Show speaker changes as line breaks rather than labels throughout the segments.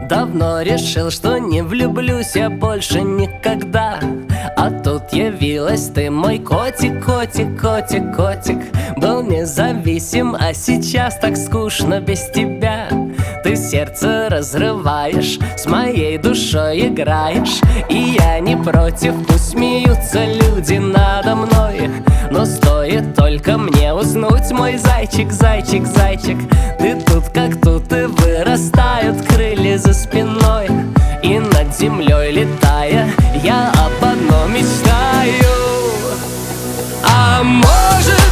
Давно решил, что не влюблюсь я больше никогда. А тут явилась ты, мой котик, котик, котик, котик. Был независим, а сейчас так скучно без тебя. Ты сердце разрываешь, с моей душой играешь. И я не против, пусть смеются люди надо мной. Но стоит только мне уснуть, мой зайчик, зайчик, зайчик. Ты тут как тут, и вырастают крылья за спиной. И над землей летая, я об одном мечтаю. А может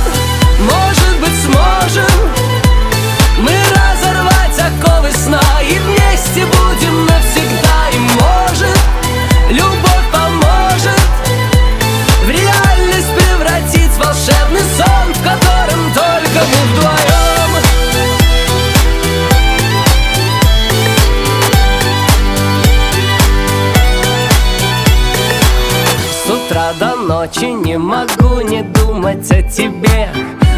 быть сможем мы разорвать оковы сна и вместе будем навсегда. И может любовь поможет в реальность превратить волшебный сон, в котором только мы вдвоем. С утра до ночи не могу не думать о тебе.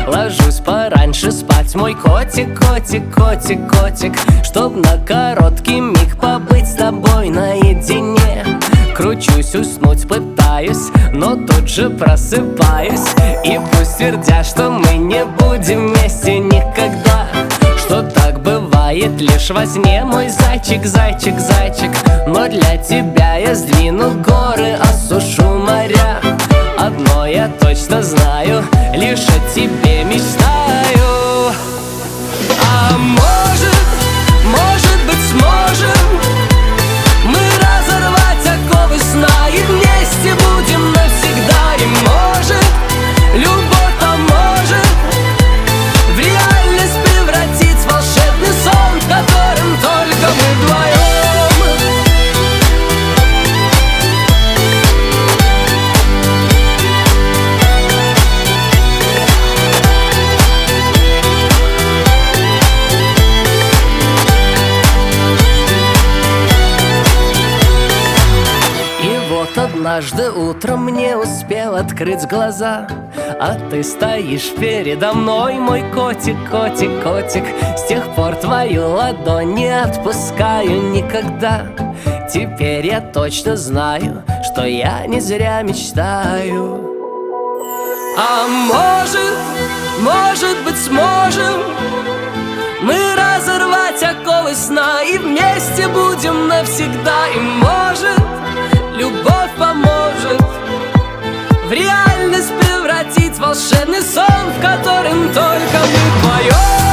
Ложусь пораньше спать, мой котик, котик, котик, котик. Чтоб на короткий миг побыть с тобой наедине. Кручусь, уснуть пытаюсь, но тут же просыпаюсь. И пусть твердят, что мы не будем вместе никогда, что так бывает лишь во сне, мой зайчик, зайчик, зайчик. Но для тебя я сдвину горы, осушу моря. Одно я точно знаю, лишь о тебе мечтаю. А может быть сможем мы разорвать оковы сна и вместе будем навсегда. И может любовь поможет в реальность превратить волшебный сон, в котором только мы вдвоем. Однажды утром не успел открыть глаза, а ты стоишь передо мной, мой котик, котик, котик. С тех пор твою ладонь не отпускаю никогда. Теперь я точно знаю, что я не зря мечтаю. А может быть сможем мы разорвать оковы сна и вместе будем навсегда. И может любовь поможет в реальность превратить волшебный сон, в котором только мы вдвоем.